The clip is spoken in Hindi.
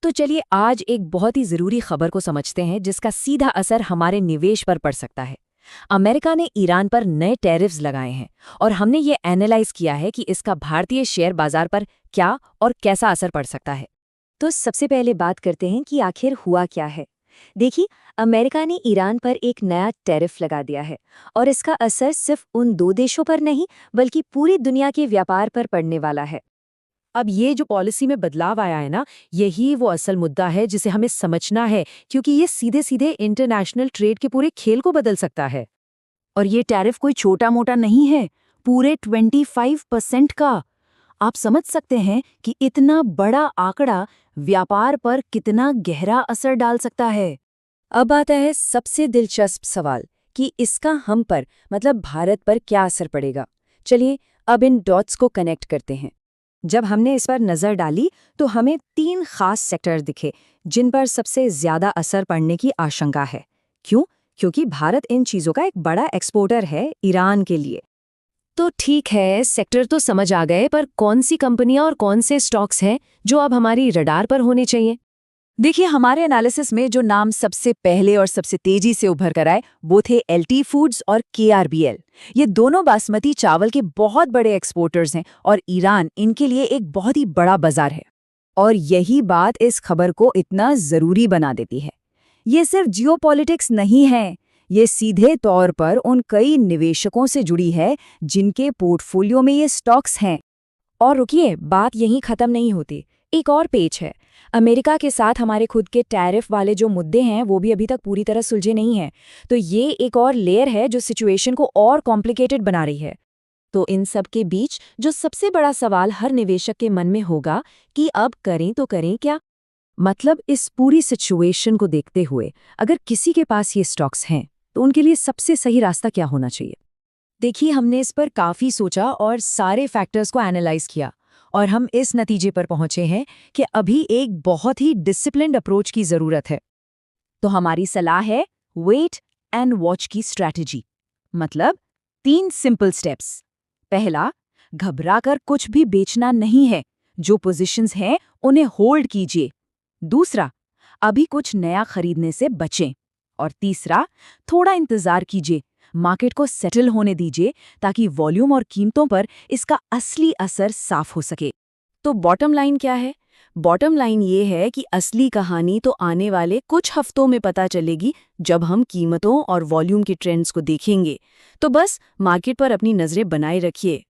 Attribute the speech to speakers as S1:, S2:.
S1: तो चलिए आज एक बहुत ही ज़रूरी खबर को समझते हैं जिसका सीधा असर हमारे निवेश पर पड़ सकता है। अमेरिका ने ईरान पर नए टैरिफ्स लगाए हैं और हमने ये एनालाइज किया है कि इसका भारतीय शेयर बाजार पर क्या और कैसा असर पड़ सकता है।
S2: तो सबसे पहले बात करते हैं कि आखिर हुआ क्या है। देखिए, अमेरिका ने ईरान पर एक नया टैरिफ लगा दिया है और इसका असर सिर्फ उन दो देशों पर नहीं बल्कि पूरी दुनिया के व्यापार पर पड़ने वाला है।
S1: अब ये जो पॉलिसी में बदलाव आया है ना, यही वो असल मुद्दा है जिसे हमें समझना है, क्योंकि ये सीधे सीधे इंटरनेशनल ट्रेड के पूरे खेल को बदल सकता है।
S3: और ये टैरिफ कोई छोटा मोटा नहीं है, पूरे 25% का। आप समझ सकते हैं कि इतना बड़ा आंकड़ा व्यापार पर कितना गहरा असर डाल सकता है।
S2: अब आता है सबसे दिलचस्प सवाल कि इसका हम पर मतलब भारत पर क्या असर पड़ेगा। चलिए अब इन डॉट्स को कनेक्ट करते हैं। जब हमने इस पर नज़र डाली तो हमें 3 खास सेक्टर दिखे जिन पर सबसे ज़्यादा असर पड़ने की आशंका है। क्यों? क्योंकि भारत इन चीज़ों का एक बड़ा एक्सपोर्टर है ईरान के लिए।
S1: तो ठीक है, सेक्टर तो समझ आ गए, पर कौन सी कंपनियां और कौन से स्टॉक्स हैं जो अब हमारी रडार पर होने चाहिए?
S3: देखिए, हमारे एनालिसिस में जो नाम सबसे पहले और सबसे तेजी से उभर कर आए वो थे एलटी फूड्स और केआरबीएल। ये दोनों बासमती चावल के बहुत बड़े एक्सपोर्टर्स हैं और ईरान इनके लिए एक बहुत ही बड़ा बाजार है। और यही बात इस खबर को इतना जरूरी बना देती है। ये सिर्फ जियोपॉलिटिक्स नहीं है, ये सीधे तौर पर उन कई निवेशकों से जुड़ी है जिनके पोर्टफोलियो में ये स्टॉक्स हैं।
S2: और रुकिए, बात यहीं खत्म नहीं होती। एक और पेच है। अमेरिका के साथ हमारे खुद के टैरिफ वाले जो मुद्दे हैं वो भी अभी तक पूरी तरह सुलझे नहीं हैं। तो ये एक और लेयर है जो सिचुएशन को और कॉम्प्लिकेटेड बना रही है। तो इन सब के बीच जो सबसे बड़ा सवाल हर निवेशक के मन में होगा कि अब करें तो करें क्या।
S1: मतलब इस पूरी सिचुएशन को देखते हुए अगर किसी के पास ये स्टॉक्स हैं तो उनके लिए सबसे सही रास्ता क्या होना चाहिए?
S2: देखिए, हमने इस पर काफ़ी सोचा और सारे फैक्टर्स को एनालाइज किया और हम इस नतीजे पर पहुंचे हैं कि अभी एक बहुत ही डिसिप्लिन्ड अप्रोच की ज़रूरत है।
S3: तो हमारी सलाह है वेट एंड वॉच की स्ट्रैटेजी। मतलब 3 सिंपल स्टेप्स। पहला, घबराकर कुछ भी बेचना नहीं है, जो पोजीशंस हैं उन्हें होल्ड कीजिए। दूसरा, अभी कुछ नया खरीदने से बचें। और तीसरा, थोड़ा इंतजार कीजिए, मार्केट को सेटल होने दीजिए ताकि वॉल्यूम और कीमतों पर इसका असली असर साफ हो सके।
S1: तो बॉटम लाइन क्या है? बॉटम लाइन ये है कि असली कहानी तो आने वाले कुछ हफ्तों में पता चलेगी, जब हम कीमतों और वॉल्यूम के ट्रेंड्स को देखेंगे। तो बस मार्केट पर अपनी नज़रें बनाए रखिए।